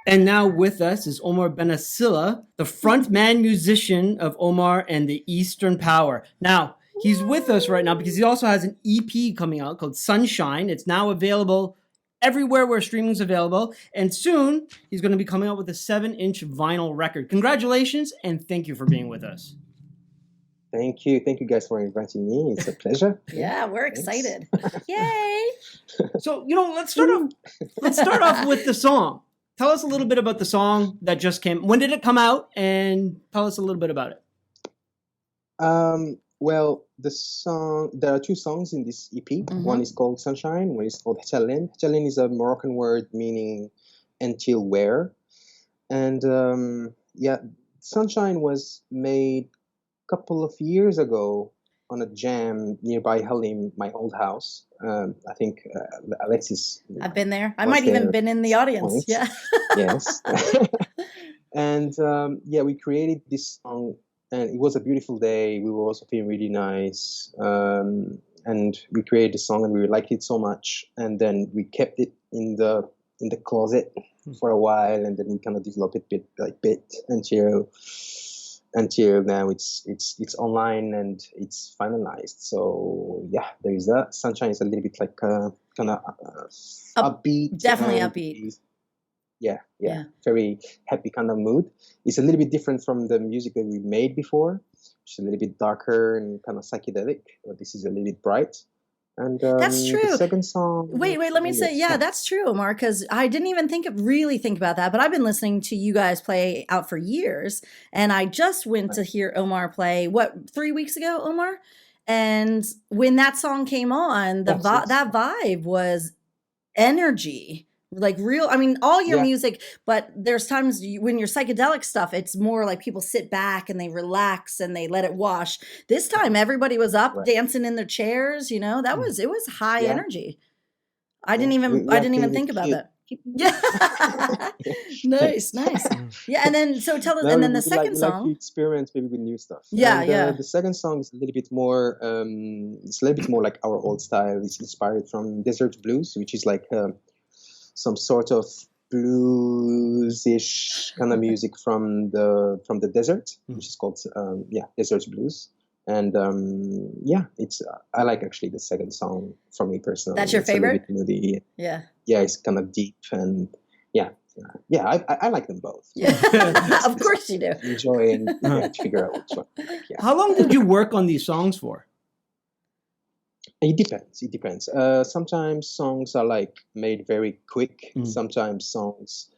And now with us is Omar Benassila, the frontman musician of Omar and the Eastern Power. Now, he's with us right now because he also has an EP coming out called Sunshine. It's now available everywhere where streaming is available. And soon he's going to be coming out with a 7-inch vinyl record. Congratulations and thank you for being with us. Thank you. Thank you guys for inviting me. It's a pleasure. Yeah, we're excited. Yay. So, let's start off with the song. Tell us a little bit about the song that just came. When did it come out? And tell us a little bit about it. Well, there are two songs in this EP. Mm-hmm. One is called Sunshine, one is called Hechalin. Hechalin is a Moroccan word meaning until where. And Sunshine was made a couple of years ago on a jam nearby Halim, my old house. I think Alexis. I've been there. I might even been in the audience. Point. Yeah. Yes. And we created this song, and it was a beautiful day. We were also feeling really nice, and we created the song, and we liked it so much. And then we kept it in the closet for a while, and then we kind of developed it bit by bit until now it's online and it's finalized. So yeah, there is that. Sunshine is a little bit like kind of upbeat. Definitely upbeat. Yeah. Very happy kind of mood. It's a little bit different from the music that we made before, which is a little bit darker and kind of psychedelic. But this is a little bit bright. And that's true. The second song. Wait, let me say, yeah, that's true, Omar, because I didn't even really think about that. But I've been listening to you guys play out for years, and I just went to hear Omar play 3 weeks ago, Omar. And when that song came on, that vibe was energy. Like real, I mean, all your music, but there's times when your psychedelic stuff, it's more like people sit back and they relax and they let it wash. This time, everybody was up dancing in their chairs. It was high energy. I didn't even think about that. Yeah, nice. Yeah, and then so tell us, and then the second song. Like experience maybe with new stuff. Yeah. The second song is a little bit more. It's a little bit more like our old style. It's inspired from desert blues, which is like. Some sort of blues-ish kind of music from the desert, which is called desert blues. And it's I like actually the second song for me personally. That's your favorite? A little bit moody. Yeah, it's kind of deep and I like them both. Yeah, of course you do. Enjoy and figure out which one. Yeah. How long did you work on these songs for? It depends. Sometimes songs are like made very quick. Sometimes songs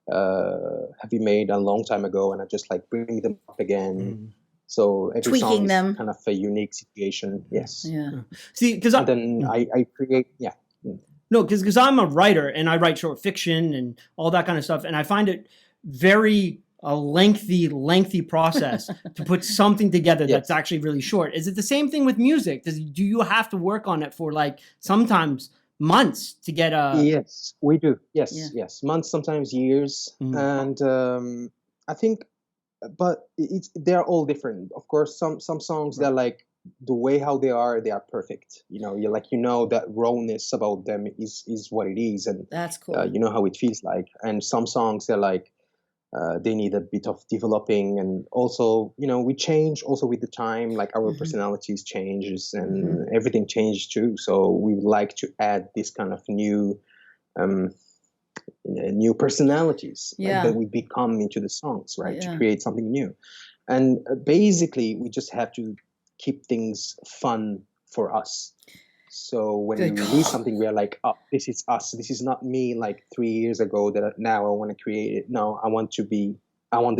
have been made a long time ago, and I just like bring them up again. So every tweaking song them, is kind of a unique situation. Yes. Yeah. See, because then I create. Yeah. No, because I'm a writer and I write short fiction and all that kind of stuff, and I find it very a lengthy process to put something together that's actually really short. Is it the same thing with music? Do you have to work on it for like sometimes months to get a... Yes, we do. Yes. Months, sometimes years. And I think, but they're all different. Of course, some songs, they're like, the way how they are perfect. That rawness about them is what it is. And that's cool. You know how it feels like. And some songs, they're like, they need a bit of developing, and also, we change also with the time, like our personalities changes and everything changes too. So we would like to add this kind of new personalities that we become into the songs, right? To create something new. And basically, we just have to keep things fun for us. So when we release something, we are like, oh, this is us. This is not me like 3 years ago that now I want to create it. No, I want the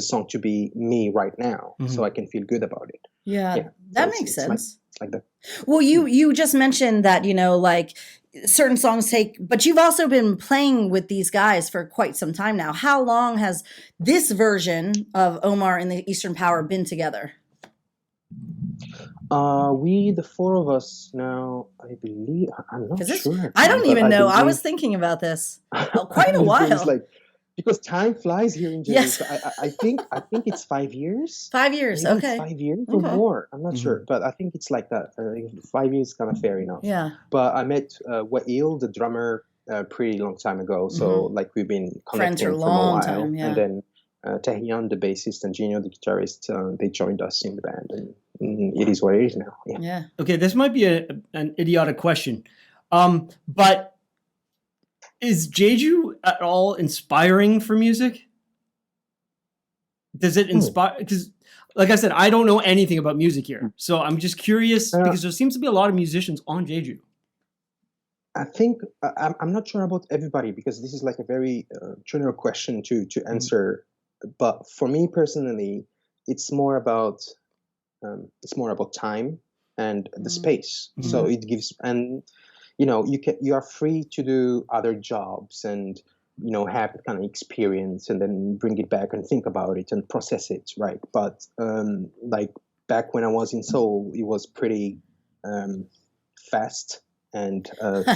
song to be me right now, so I can feel good about it. Yeah, that makes sense. Like that. Well, you just mentioned that, like certain songs but you've also been playing with these guys for quite some time now. How long has this version of Omar and the Eastern Power been together? The four of us now, I believe, I'm not sure. I don't even know. I was thinking about this quite a while. It's like, because time flies here in Jeju. Yes. So I think it's 5 years. 5 years, Maybe okay. It's 5 years or more. I'm not sure, but I think it's like that. I think 5 years is kind of fair enough. Yeah. But I met Wael, the drummer, a pretty long time ago. So like we've been friends for connecting a from a long while, time. Yeah. and then Taehyun, the bassist, and Gino, the guitarist, they joined us in the band, and it is what it is now. Yeah. Okay, this might be an idiotic question, but is Jeju at all inspiring for music? Does it inspire? Because, like I said, I don't know anything about music here, so I'm just curious because there seems to be a lot of musicians on Jeju. I think I'm not sure about everybody, because this is like a very general question to answer. But for me personally, it's more about time and the space. So it gives, and you are free to do other jobs and have that kind of experience and then bring it back and think about it and process it, right? But like back when I was in Seoul, it was pretty fast and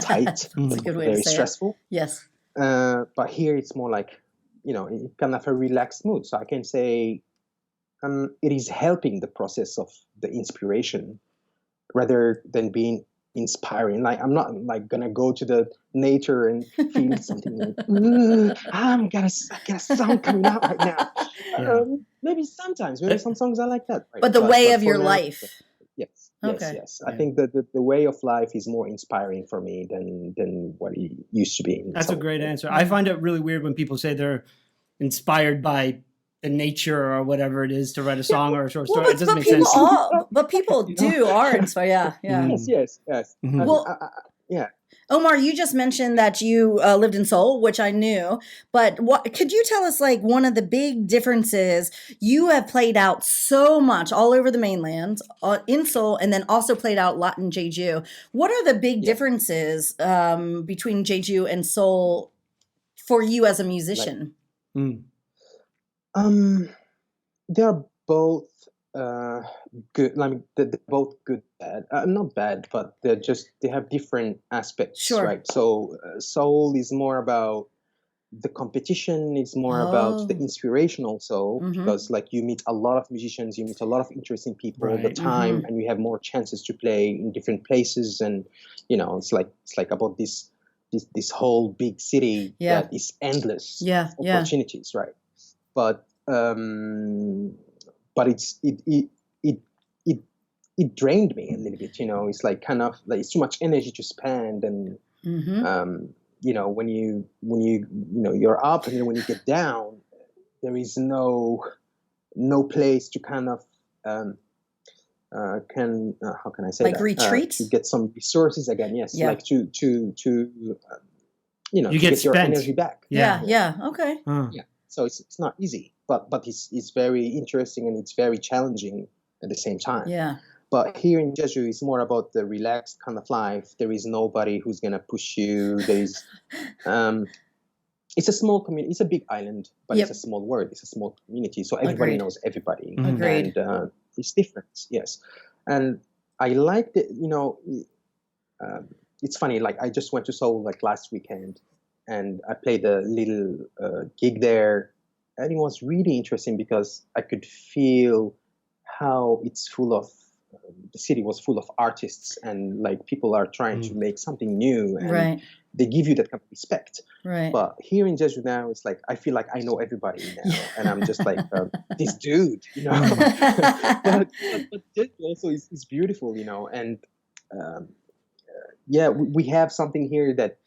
tight. That's a good way to very say stressful. it. Yes. But here it's more like kind of a relaxed mood. So I can say it is helping the process of the inspiration rather than being inspiring. Like I'm not like gonna go to the nature and feel something like I got a song coming out right now. Maybe sometimes, maybe some songs are like that. Right? But the way of your now, life. Yes. Okay. Yes. I think that the way of life is more inspiring for me than what it used to be. That's a great answer. I find it really weird when people say they're inspired by the nature or whatever it is to write a song or a short story. It doesn't make sense. But people are inspired. Yeah. Yes. Well, yeah. Omar, you just mentioned that you lived in Seoul, which I knew, but could you tell us like one of the big differences? You have played out so much all over the mainland in Seoul, and then also played out a lot in Jeju. What are the big differences between Jeju and Seoul for you as a musician? They are both good. I mean, they're both good, bad. Not bad, but they have different aspects, sure. Right? So Seoul is more about the competition. It's more about the inspiration also, because like you meet a lot of musicians, you meet a lot of interesting people all the time, and you have more chances to play in different places, and it's like about this whole big city that is endless opportunities, right? But it drained me a little bit. It's like kind of like it's too much energy to spend, and when you're up, and then when you get down, there is no place to kind of how can I say like that? Retreat to get some resources again. Yes, like to you to get your energy back. Okay. Yeah. So it's not easy, but it's very interesting, and it's very challenging at the same time. Yeah. But here in Jeju, it's more about the relaxed kind of life. There is nobody who's gonna push you. There is, it's a small community. It's a big island, but it's a small world. It's a small community, so everybody knows everybody. Agreed. And it's different, yes. And I like that. It's funny. Like I just went to Seoul like last weekend, and I played a little gig there, and it was really interesting because I could feel how it's full of the city was full of artists, and like people are trying to make something new, and they give you that kind of respect. Right. But here in Jeju now, it's like I feel like I know everybody now, and I'm just like this dude, but Jeju also is beautiful, and we have something here that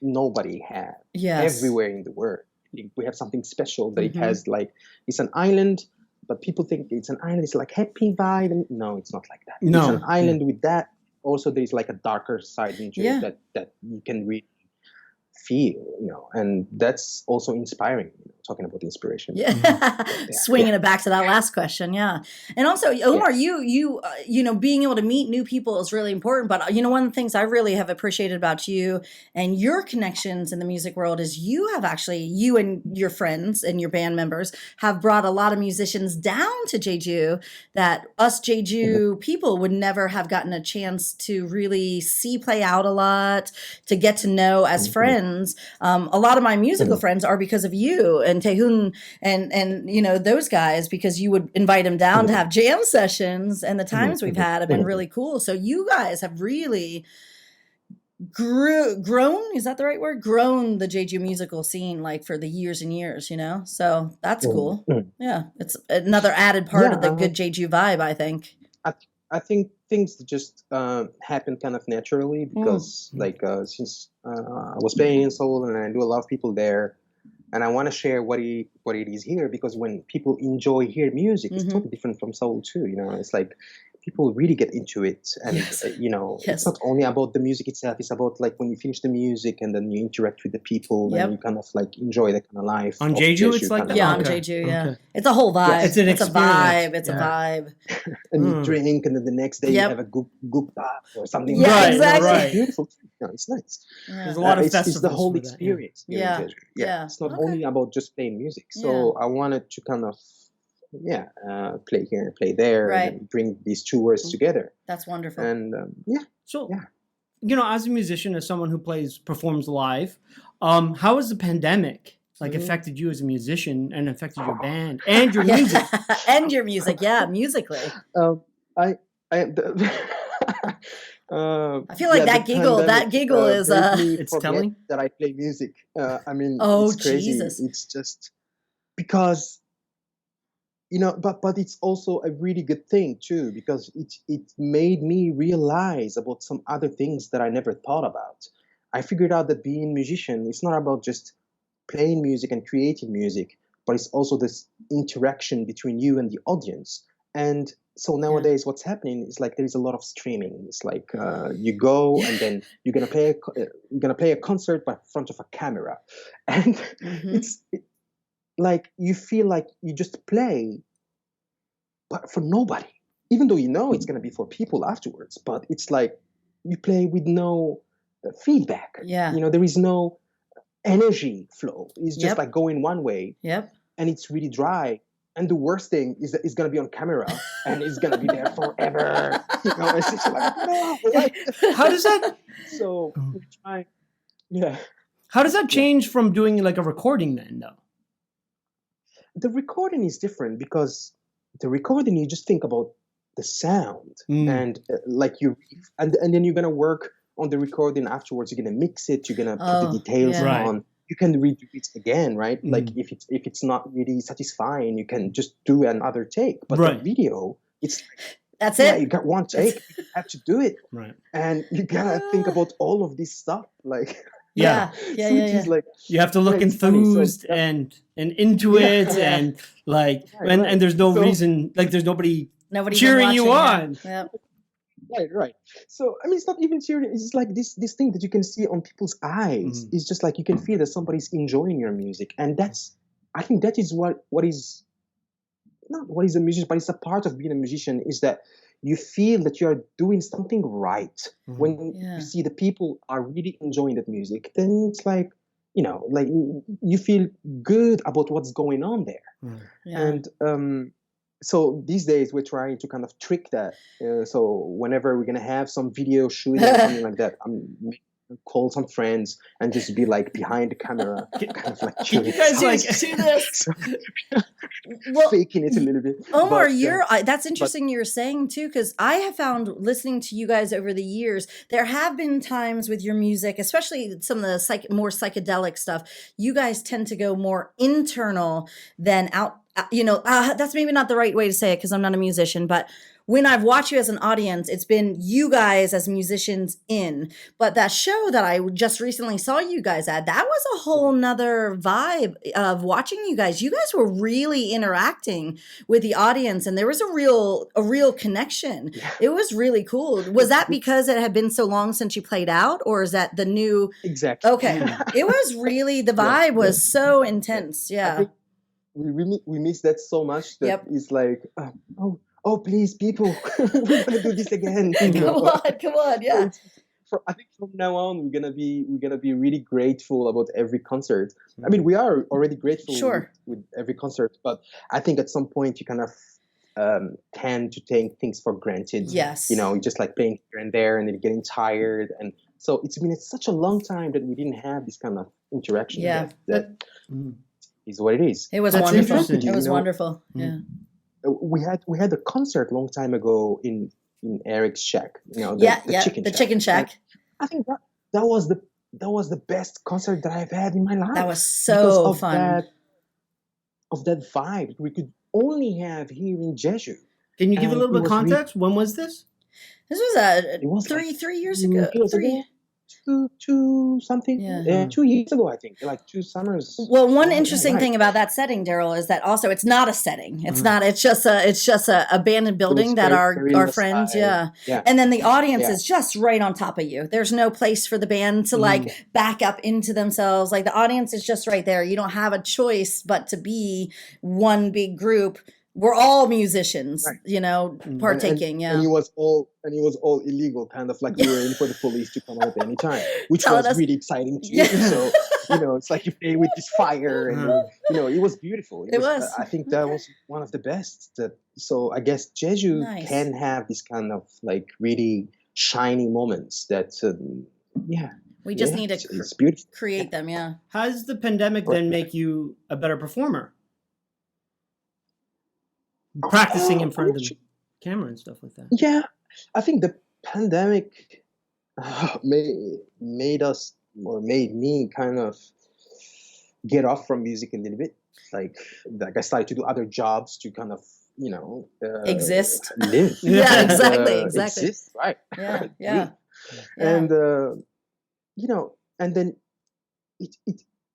nobody has everywhere in the world. We have something special that it has, like it's an island, but people think it's an island. It's like happy vibe, and no, it's not like that. No. It's an island with that. Also, there's like a darker side in Jeju that you can really feel, and that's also inspiring. Talking about inspiration, swinging it back to that last question, and also Omar, you being able to meet new people is really important. But one of the things I really have appreciated about you and your connections in the music world is you and your friends and your band members have brought a lot of musicians down to Jeju that us Jeju people would never have gotten a chance to really see play out a lot, to get to know as friends. A lot of my musical friends are because of you and Taehyun and those guys, because you would invite them down to have jam sessions, and the times we've had have been really cool. So you guys have really grown, is that the right word? Grown the Jeju musical scene like for the years and years, So that's cool. Yeah, it's another added part of the good Jeju vibe, I think. I think things just happen kind of naturally because since I was playing in Seoul and I do a lot of people there, and I want to share what it is here, because when people enjoy here music, it's totally different from Seoul too. It's like people really get into it, and it's not only about the music itself. It's about like when you finish the music and then you interact with the people and you kind of like enjoy that kind of life. On Jeju, it's like that. Yeah, on Jeju, yeah. It's a whole vibe. Yeah, it's an experience. It's a vibe. And you drink, and then the next day you have a gukpa or something. Yeah, like exactly. Right. It's beautiful. It's nice. Yeah. There's a lot of festivals. It's the whole experience. Yeah. It's not only about just playing music. So I wanted to kind of play here and play there, and bring these two worlds together. That's wonderful. And as a musician, as someone who performs live, how has the pandemic affected you as a musician and affected your band and your music? And your music, musically. I feel like that giggle is it's telling that I play music. It's crazy. Jesus. It's just because but it's also a really good thing too, because it made me realize about some other things that I never thought about. I figured out that being a musician is not about just playing music and creating music, but it's also this interaction between you and the audience. And so nowadays, what's happening is like there is a lot of streaming. It's like you go and then you're gonna play a concert by front of a camera, and it's like you feel like you just play, but for nobody. Even though it's gonna be for people afterwards, but it's like you play with no feedback. Yeah, there is no energy flow. It's just like going one way. Yep, and it's really dry. And the worst thing is that it's going to be on camera and it's going to be there forever. It's just like, no. Like, how does that? So we try. Yeah. How does that change from doing like a recording then, though? The recording is different because the recording, you just think about the sound and and then you're going to work on the recording afterwards. You're going to mix it. You're going to put the details on. You can redo it again, right? Like if it's not really satisfying, you can just do another take. But the video, that's it. You got one take. You have to do it, right? And you gotta think about all of this stuff, like like you have to look enthused and into it, and and there's no reason, like there's nobody cheering you on. Yeah. Right. So it's not even cheering. It's like this thing that you can see on people's eyes. It's just like you can feel that somebody's enjoying your music, and I think that is what is not what is a musician, but it's a part of being a musician. Is that you feel that you are doing something right when you see the people are really enjoying that music. Then it's like like you feel good about what's going on there, and so these days we're trying to kind of trick that. So whenever we're gonna have some video shooting or something like that, I'm call some friends and just be like behind the camera, kind of like you guys do this. Faking it a little bit. Omar, that's interesting you were saying too, because I have found listening to you guys over the years, there have been times with your music, especially some of the more psychedelic stuff, you guys tend to go more internal than out. That's maybe not the right way to say it because I'm not a musician, but when I've watched you as an audience, it's been you guys as musicians in. But that show that I just recently saw you guys at, that was a whole nother vibe of watching you guys. You guys were really interacting with the audience, and there was a real connection. Yeah. It was really cool. Was that because it had been so long since you played out, or is that the new? Exactly. Okay. It was really, the vibe was so intense. Yeah. We miss that so much that it's like, oh, please, people, we're gonna do this again. Come on, yeah. I think from now on we're gonna be really grateful about every concert. I mean, we are already grateful with every concert, but I think at some point you kind of tend to take things for granted. Yes. You just like playing here and there, and then getting tired, and so it's been such a long time that we didn't have this kind of interaction. Yeah. That is what it is. It was wonderful. It was wonderful. Yeah. We had a concert long time ago in Eric's shack. The chicken shack. Chicken shack. And I think that was the best concert that I've had in my life. That was so fun. Of that vibe we could only have here in Jeju. Can you give a little bit of context? When was this? This was three years ago. Two something. Yeah. 2 years ago, I think. Like 2 summers. Well, one interesting thing about that setting, Daryl, is that also it's not a setting. It's not. It's just a abandoned building that our friends. Yeah. And then the audience is just right on top of you. There's no place for the band to like back up into themselves. Like the audience is just right there. You don't have a choice but to be one big group. We're all musicians, partaking. And it was all illegal, kind of like we were in for the police to come out at any time, which was really exciting too. So it's like you play with this fire, and it was beautiful. It was. I think that was one of the best. So I guess Jeju can have this kind of like really shiny moments that. We just need to create them. Yeah. How does the pandemic then make you a better performer? Practicing in front of the camera and stuff like that. Yeah, I think the pandemic made me kind of get off from music a little bit. Like I started to do other jobs to kind of exist, live. Exactly. Exist, right? Yeah. And and then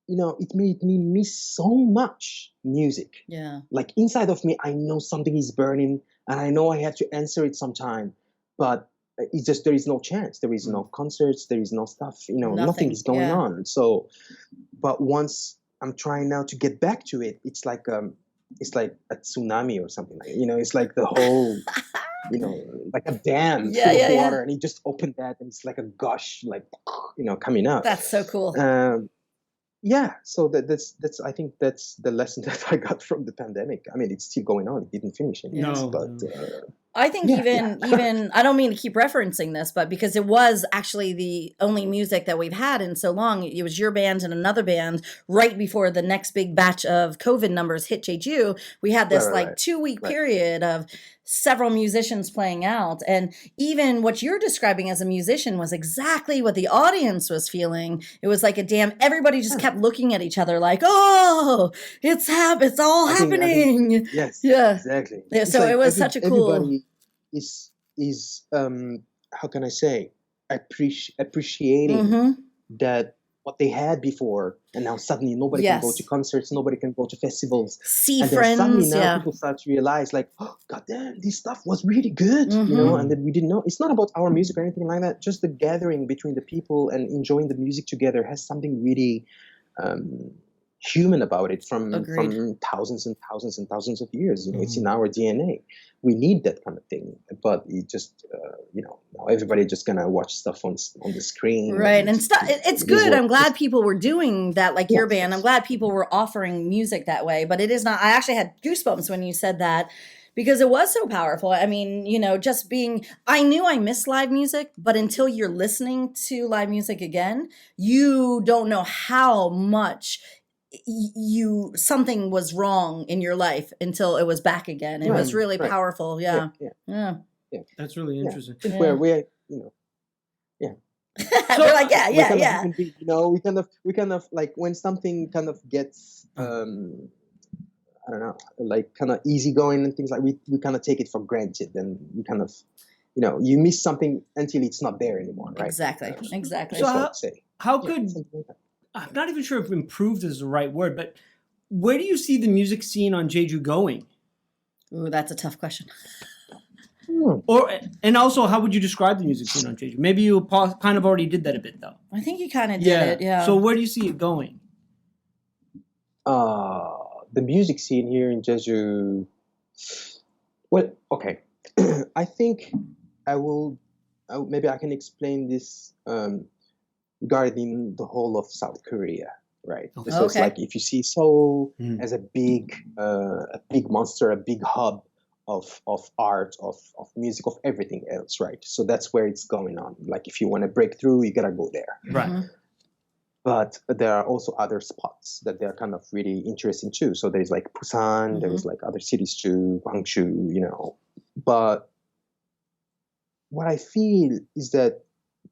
it made me miss so much music. Yeah. Like inside of me, I know something is burning and I know I have to answer it sometime, but it's just, there is no chance. There is no concerts. There is no stuff, nothing is going on. So, but once I'm trying now to get back to it, it's like a tsunami or something like, it's like the whole, like a dam full of water and it just opened that and it's like a gush, like, coming out. That's so cool. So that's I think that's the lesson that I got from the pandemic. I mean, it's still going on. It didn't finish yet. I think even I don't mean to keep referencing this, but because it was actually the only music that we've had in so long. It was your band and another band right before the next big batch of COVID numbers hit Jeju. We had this 2-week period of several musicians playing out. And even what you're describing as a musician was exactly what the audience was feeling. It was like everybody just kept looking at each other like, oh, it's all happening. Yes. Yeah. Exactly. Yeah, so like it was such a cool. Everybody is how can I say, appreciating that what they had before, and now suddenly nobody can go to concerts, nobody can go to festivals, see friends. Suddenly now people start to realize, like, oh, goddamn, this stuff was really good, and then we didn't know. It's not about our music or anything like that. Just the gathering between the people and enjoying the music together has something really human about it from thousands and thousands and thousands of years. It's in our DNA. We need that kind of thing, but it just now everybody just gonna watch stuff on the screen, right? And stuff. It's good. I'm glad people were doing that, like your band. I'm glad people were offering music that way. But it is not. I actually had goosebumps when you said that, because it was so powerful. I mean, just I knew I missed live music, but until you're listening to live music again, you don't know how much something was wrong in your life until it was back again. It was really powerful. Yeah. That's really interesting. Where we're so, we're like, we kind of like when something kind of gets I don't know, like kind of easygoing and things like we kind of take it for granted, and we kind of you miss something until it's not there anymore, right? Exactly. So how could I'm not even sure if improved is the right word, but where do you see the music scene on Jeju going? Ooh, that's a tough question. And also, how would you describe the music scene on Jeju? Maybe you kind of already did that a bit, though. I think you kind of did it, yeah. So where do you see it going? The music scene here in Jeju. Well, okay. I think maybe I can explain this regarding the whole of South Korea, right? Okay. So it's like if you see Seoul as a big monster, a big hub of art, of music, of everything else, right? So that's where it's going on. Like if you want to break through, you gotta go there, right? But there are also other spots that they're kind of really interesting too. So there's like Busan, there's like other cities too, Gwangju, But what I feel is that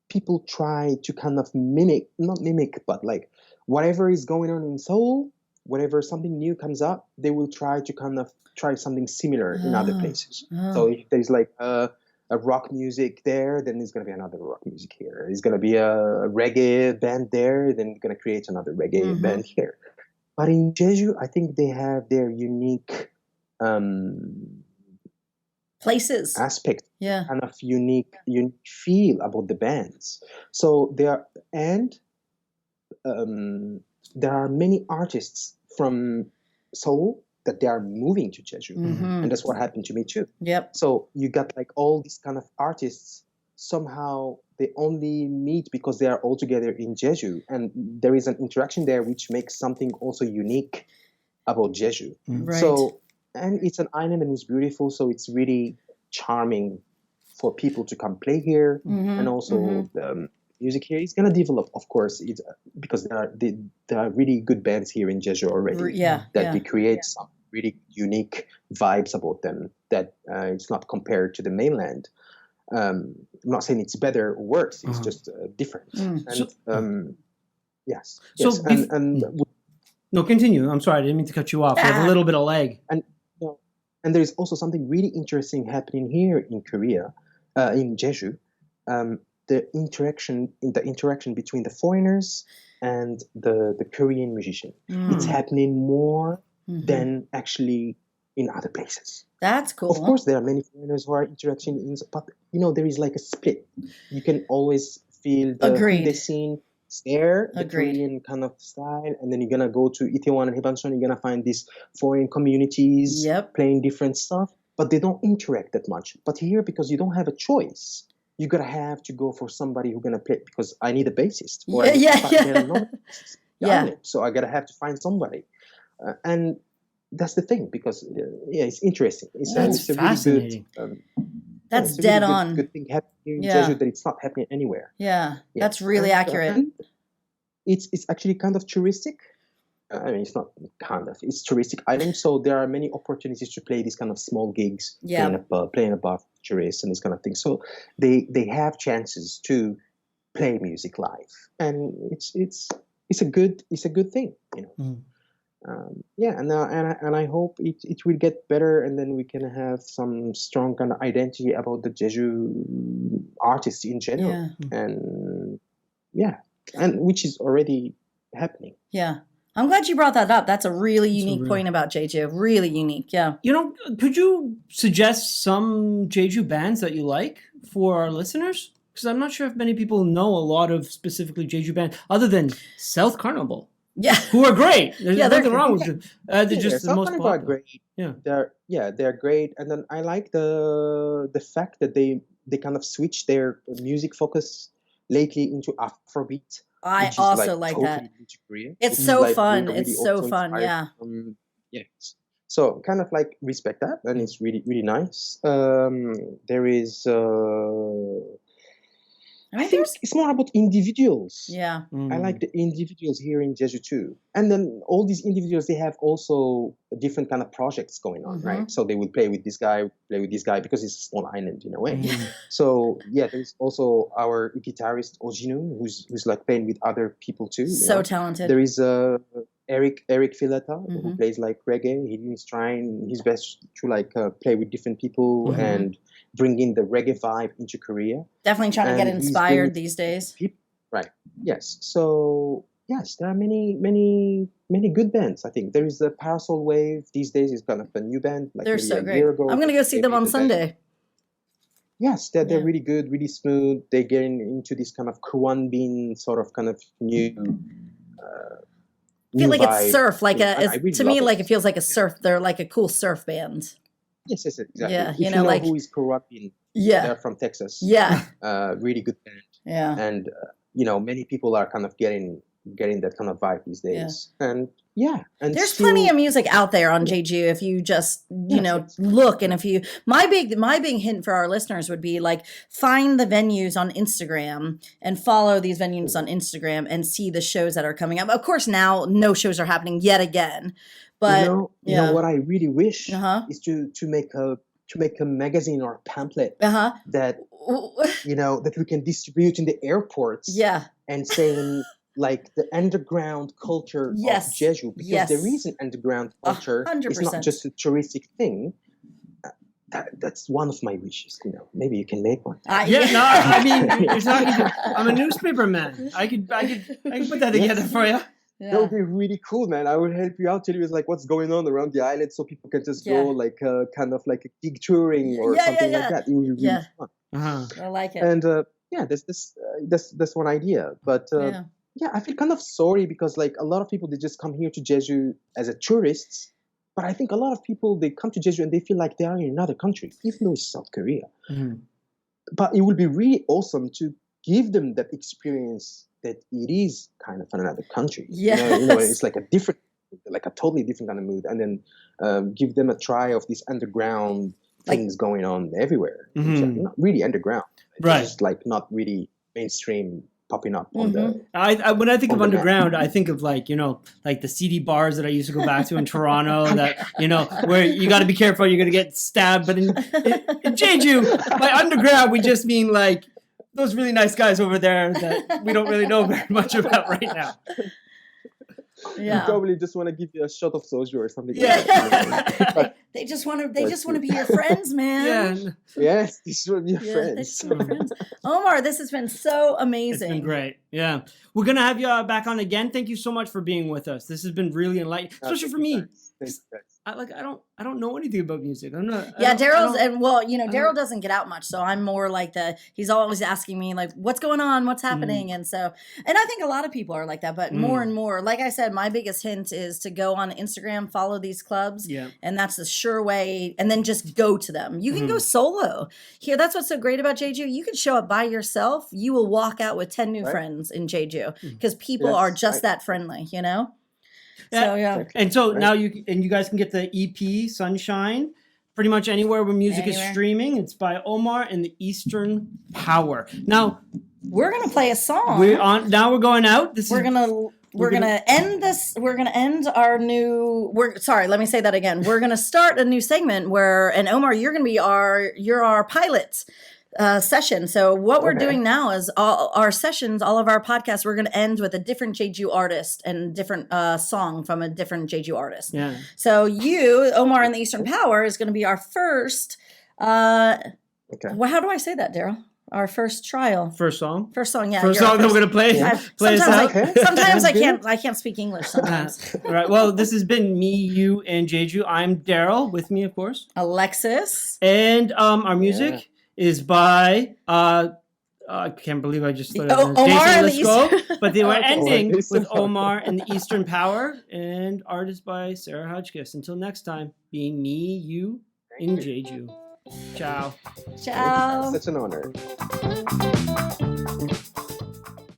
people try to kind of not mimic, but like whatever is going on in Seoul, whenever something new comes up, they will try to kind of try something similar in other places. So if there's like a rock music there, then there's going to be another rock music here. There's going to be a reggae band there, then going to create another reggae band here. But in Jeju, I think they have their unique places aspect, kind of unique feel about the bands. So there are many artists from Seoul that they are moving to Jeju, and that's what happened to me too. Yep. So you got like all these kind of artists. Somehow they only meet because they are all together in Jeju, and there is an interaction there which makes something also unique about Jeju. Right. So, and it's an island and it's beautiful, so it's really charming for people to come play here, and also the music here is gonna develop, of course, it's because there are really good bands here in Jeju already. They create some really unique vibes about them that it's not compared to the mainland. I'm not saying it's better or worse. It's just different. And yes. No, continue. I'm sorry, I didn't mean to cut you off. We have a little bit of lag. And there's also something really interesting happening here in Korea, in Jeju. The interaction between the foreigners and the Korean musician. It's happening more than actually in other places. That's cool. Of course, there are many foreigners who are interacting, but there is like a split. You can always feel the scene there, the Korean kind of style, and then you're gonna go to Itaewon and Hibancheon, you're gonna find these foreign communities playing different stuff, but they don't interact that much. But here, because you don't have a choice, you're gonna have to go for somebody who's gonna play, because I need a bassist. So I gotta have to find somebody, and that's the thing, because it's interesting. That's fascinating. That's dead on. Good thing happening in Jeju that it's not happening anywhere. That's really accurate. And it's actually kind of touristic. I mean, it's not kind of. It's touristic island, so there are many opportunities to play these kind of small gigs, playing above tourists and this kind of thing. So they have chances to play music live, and it's a good thing, and I hope it will get better, and then we can have some strong kind of identity about the Jeju artists in general, and which is already happening. I'm glad you brought that up. That's a really unique point about Jeju. Really unique, Could you suggest some Jeju bands that you like for our listeners? Because I'm not sure if many people know a lot of specifically Jeju bands other than South Carnival. Who are great. There's nothing wrong with them. They're just the most popular. Great. They're great. And then I like the fact that they kind of switch their music focus lately into Afrobeat. I also like that. It's so fun. It's so fun. So kind of like respect that, and it's really, really nice. There is I think it's more about individuals. I like the individuals here in Jeju too. And then all these individuals, they have also different kind of projects going on, right? So they will play with this guy, because it's a small island in a way. So there's also our guitarist Ojinu, who's like playing with other people too. So talented. There is Eric Fileta, who plays like reggae. He's trying his best to like play with different people and bring in the reggae vibe into Korea. Definitely trying to get inspired these days. Right. Yes. So yes, there are many good bands. I think there is the Parasol Wave these days. Is kind of a new band. Like they're so great. I'm gonna go see them on Sunday. Yes, they're really good, really smooth. They're getting into this kind of Kwan Bin sort of kind of new. I feel like it's surf, to me, like it feels like a surf. They're like a cool surf band. Yes, exactly. Yeah, if you know who is Kurapin. They're from Texas. Really good band. And many people are kind of getting that kind of vibe these days. And and there's plenty of music out there on Jeju if you just look. And if you my big hint for our listeners would be like find the venues on Instagram and follow these venues on Instagram and see the shows that are coming up. Of course, now no shows are happening yet again. But you know what I really wish is to make a magazine or a pamphlet that that we can distribute in the airports. Yeah. And saying like the underground culture of Jeju, because there is an underground culture. 100%. It's not just a touristic thing. That's one of my wishes. Maybe you can make one. I mean, I'm a newspaper man. I could put that together for you. Yeah. That would be really cool, man. I would help you out, tell you like what's going on around the island, so people can just go like kind of like a gig touring or something like that. It would be really fun. I like it. And that's one idea. But I feel kind of sorry because like a lot of people, they just come here to Jeju as a tourists. But I think a lot of people, they come to Jeju and they feel like they are in another country, even though it's South Korea. Mm-hmm. But it would be really awesome to give them that experience that it is kind of another country. Yes. It's like a totally different kind of mood. And then give them a try of these underground things going on everywhere. Mm-hmm. Which are not really underground. It's right. just like not really mainstream popping up on the. When I think of underground, I think of like the seedy bars that I used to go back to in Toronto. That where you got to be careful, you're gonna get stabbed. But in Jeju, by underground, we just mean like those really nice guys over there that we don't really know very much about right now. Yeah. You probably just want to give you a shot of soju or something. Yeah. Like that. They just want to be your friends, man. Yeah. Yes, they just want to be your friends. They just want to be friends. Omar, this has been so amazing. It's been great. Yeah. We're going to have you back on again. Thank you so much for being with us. This has been really enlightening, especially for me. I don't know anything about music. I'm not. Yeah, Daryl doesn't get out much, so I'm more like he's always asking me like, what's going on, what's happening, and I think a lot of people are like that, but more and more, like I said, my biggest hint is to go on Instagram, follow these clubs, and that's the sure way, and then just go to them. You can go solo here. That's what's so great about Jeju. You can show up by yourself. You will walk out with 10 new friends in Jeju because people are just that friendly, So and so now you guys can get the EP Sunshine pretty much anywhere where music is streaming. It's by Omar and the Eastern Power. Now we're gonna play a song. We're going out. We're gonna end this. We're gonna end our new. Let me say that again. We're gonna start a new segment and Omar, you're gonna be our pilot. Session. So what we're doing now is all our sessions, all of our podcasts, we're going to end with a different Jeju artist and different song from a different Jeju artist. Yeah. So Omar and the Eastern Power is going to be our first. Well, how do I say that, Daryl? Our first trial. First song. Yeah. First song that we're going to play. Yeah. Play sometimes us out. Sometimes I can't speak English. Sometimes. All right. Well, this has been me, you, and Jeju. I'm Daryl. With me, of course, Alexis. And our music is by I can't believe I just Omar and the Eastern. But they were ending with Omar and the Eastern Power, and art is by Sarah Hodgkiss. Until next time, being me, you, in Jeju. Ciao. Ciao. Such an honor.